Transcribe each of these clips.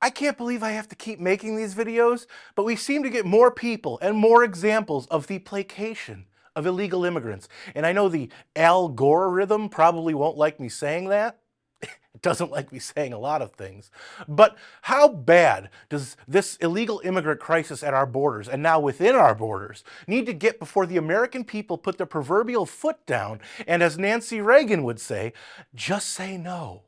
I can't believe I have to keep making these videos, but we seem to get more people and more examples of the placation of illegal immigrants. And I know the algorithm probably won't like me saying that. It doesn't like me saying a lot of things. But how bad does this illegal immigrant crisis at our borders, and now within our borders, need to get before the American people put their proverbial foot down and, as Nancy Reagan would say, just say no?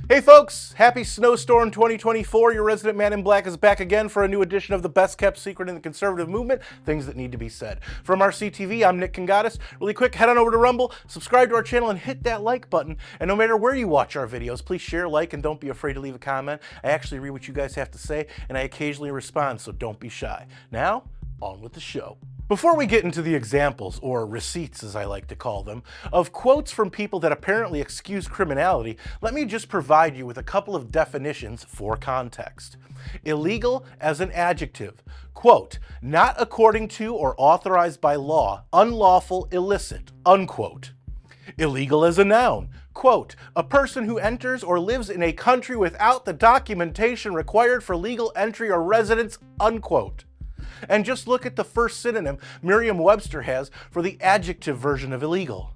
Hey folks, happy Snowstorm 2024. Your resident man in black is back again for a new edition of the best kept secret in the conservative movement, things that need to be said. From MRC-TV, I'm Nick Kangadis. Really quick, head on over to Rumble, subscribe to our channel, and hit that like button. And no matter where you watch our videos, please share, like, and don't be afraid to leave a comment. I actually read what you guys have to say, and I occasionally respond, so don't be shy. Now, on with the show. Before we get into the examples, or receipts as I like to call them, of quotes from people that apparently excuse criminality, let me just provide you with a couple of definitions for context. Illegal as an adjective. Quote, not according to or authorized by law, unlawful, illicit, unquote. Illegal as a noun. Quote, a person who enters or lives in a country without the documentation required for legal entry or residence, unquote. And just look at the first synonym Merriam-Webster has for the adjective version of illegal.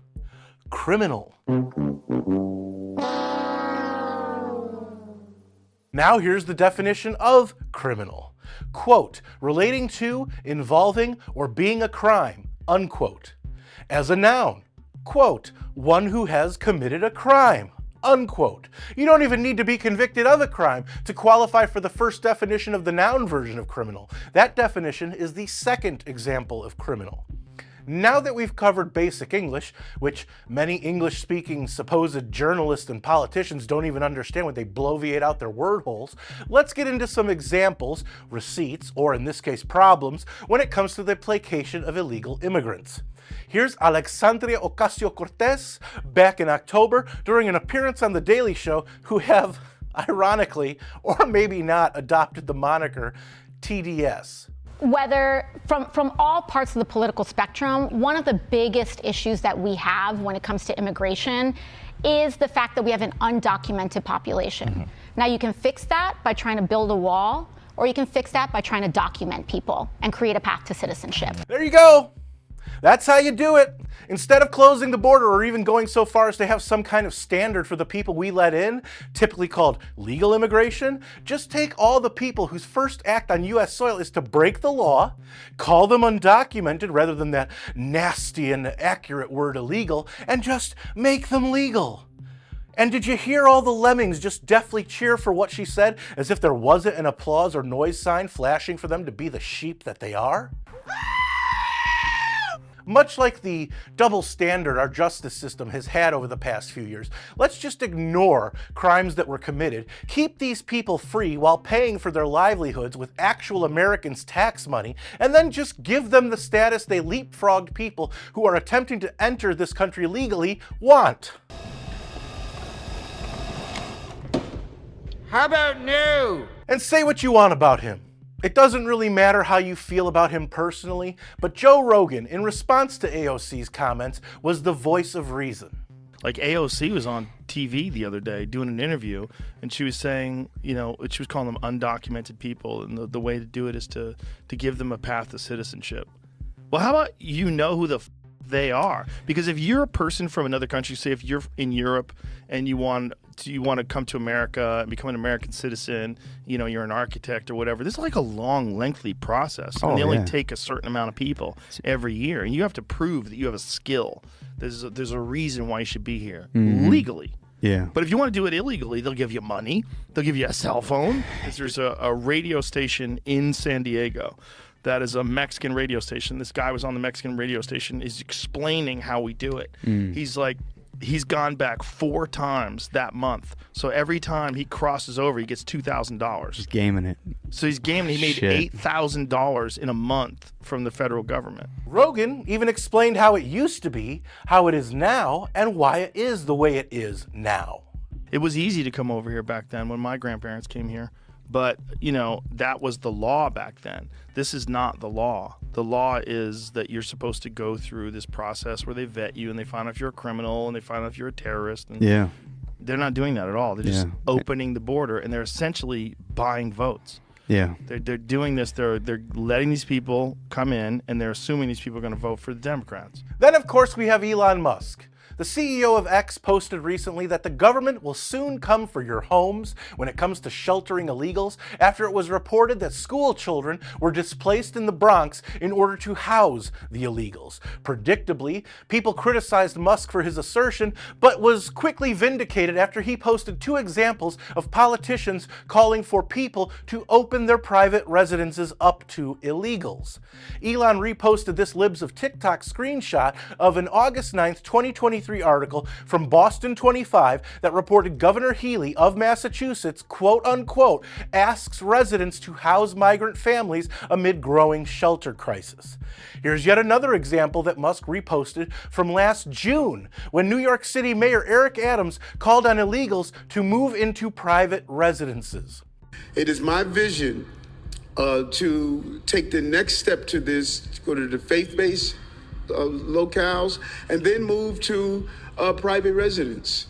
Criminal. Now here's the definition of criminal. Quote, relating to, involving, or being a crime, unquote. As a noun. Quote, one who has committed a crime, unquote. You don't even need to be convicted of a crime to qualify for the first definition of the noun version of criminal. That definition is the second example of criminal. Now that we've covered basic English, which many English-speaking supposed journalists and politicians don't even understand when they bloviate out their word holes, let's get into some examples, receipts, or in this case problems, when it comes to the placation of illegal immigrants. Here's Alexandria Ocasio-Cortez back in October during an appearance on The Daily Show, who have, ironically, or maybe not, adopted the moniker TDS. Whether from all parts of the political spectrum, one of the biggest issues that we have when it comes to immigration is the fact that we have an undocumented population. Mm-hmm. Now, you can fix that by trying to build a wall, or you can fix that by trying to document people and create a path to citizenship. There you go. That's how you do it. Instead of closing the border or even going so far as to have some kind of standard for the people we let in, typically called legal immigration, just take all the people whose first act on U.S. soil is to break the law, call them undocumented rather than that nasty and accurate word illegal, and just make them legal. And did you hear all the lemmings just deftly cheer for what she said, as if there wasn't an applause or noise sign flashing for them to be the sheep that they are? Much like the double standard our justice system has had over the past few years, let's just ignore crimes that were committed, keep these people free while paying for their livelihoods with actual Americans' tax money, and then just give them the status they leapfrogged people who are attempting to enter this country legally want. How about no? And say what you want about him. It doesn't really matter how you feel about him personally, but Joe Rogan, in response to AOC's comments, was the voice of reason. Like AOC was on TV the other day doing an interview, and she was saying, you know, she was calling them undocumented people, and the way to do it is to give them a path to citizenship. Well, how about you know who the they are? Because if you're a person from another country, say if you're in Europe and you want to come to America and become an American citizen, you know, you're an architect or whatever, this is like a long, lengthy process. And they only take a certain amount of people every year. And you have to prove that you have a skill. There's a reason why you should be here legally. Yeah. But if you want to do it illegally, they'll give you money. They'll give you a cell phone. There's a radio station in San Diego that is a Mexican radio station. This guy was on the Mexican radio station, is explaining how we do it. He's like, he's gone back 4 times that month. So every time he crosses over, he gets $2,000. He's gaming it. So he's gaming. He made $8,000 in a month from the federal government. Rogan even explained how it used to be, how it is now, and why it is the way it is now. It was easy to come over here back then when my grandparents came here. But, you know, that was the law back then. This is not the law. The law is that you're supposed to go through this process where they vet you and they find out if you're a criminal and they find out if you're a terrorist. And They're not doing that at all. They're just opening the border, and they're essentially buying votes. Yeah. They're doing this. They're letting these people come in, and they're assuming these people are going to vote for the Democrats. Then, of course, we have Elon Musk. The CEO of X posted recently that the government will soon come for your homes when it comes to sheltering illegals after it was reported that school children were displaced in the Bronx in order to house the illegals. Predictably, people criticized Musk for his assertion, but was quickly vindicated after he posted 2 examples of politicians calling for people to open their private residences up to illegals. Elon reposted this Libs of TikTok screenshot of an August 9th, 2023 article from Boston 25 that reported Governor Healy of Massachusetts, quote unquote, asks residents to house migrant families amid growing shelter crisis. Here's yet another example that Musk reposted from last June, when New York City Mayor Eric Adams called on illegals to move into private residences. It is my vision to take the next step to this, to go to the faith-based locales, and then move to private residence.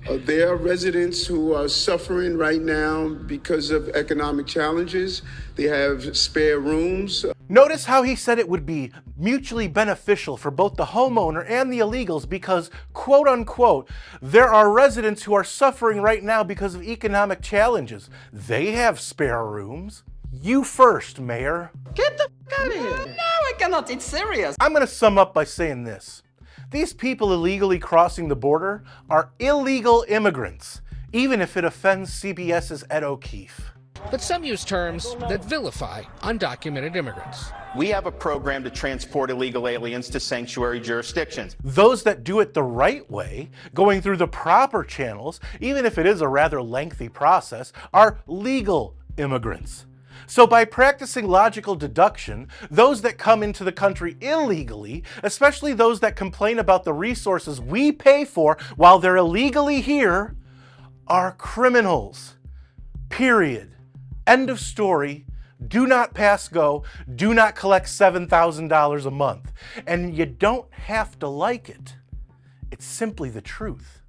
There are residents who are suffering right now because of economic challenges. They have spare rooms. Notice how he said it would be mutually beneficial for both the homeowner and the illegals because, quote unquote, there are residents who are suffering right now because of economic challenges. They have spare rooms. You first, Mayor. Get the f*** out of here. No, I cannot. It's serious. I'm going to sum up by saying this. These people illegally crossing the border are illegal immigrants, even if it offends CBS's Ed O'Keefe. But some use terms that vilify undocumented immigrants. We have a program to transport illegal aliens to sanctuary jurisdictions. Those that do it the right way, going through the proper channels, even if it is a rather lengthy process, are legal immigrants. So by practicing logical deduction, those that come into the country illegally, especially those that complain about the resources we pay for while they're illegally here, are criminals. Period. End of story. Do not pass go. Do not collect $7,000 a month. And you don't have to like it. It's simply the truth.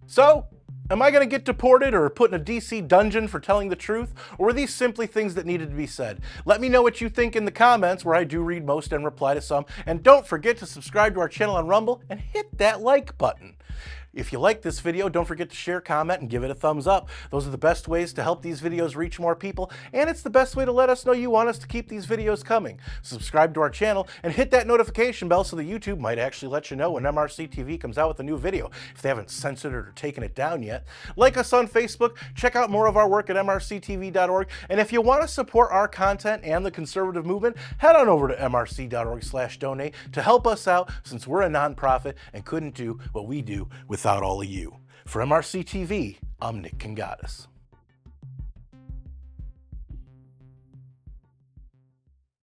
So, am I going to get deported or put in a DC dungeon for telling the truth? Or were these simply things that needed to be said? Let me know what you think in the comments, where I do read most and reply to some. And don't forget to subscribe to our channel on Rumble and hit that like button. If you like this video, don't forget to share, comment, and give it a thumbs up. Those are the best ways to help these videos reach more people, and it's the best way to let us know you want us to keep these videos coming. Subscribe to our channel and hit that notification bell so that YouTube might actually let you know when MRC-TV comes out with a new video, if they haven't censored it or taken it down yet. Like us on Facebook, check out more of our work at MRCTV.org, and if you want to support our content and the conservative movement, head on over to MRC.org/donate to help us out, since we're a nonprofit and couldn't do what we do without all of you. For MRC TV, I'm Nick Kangadis.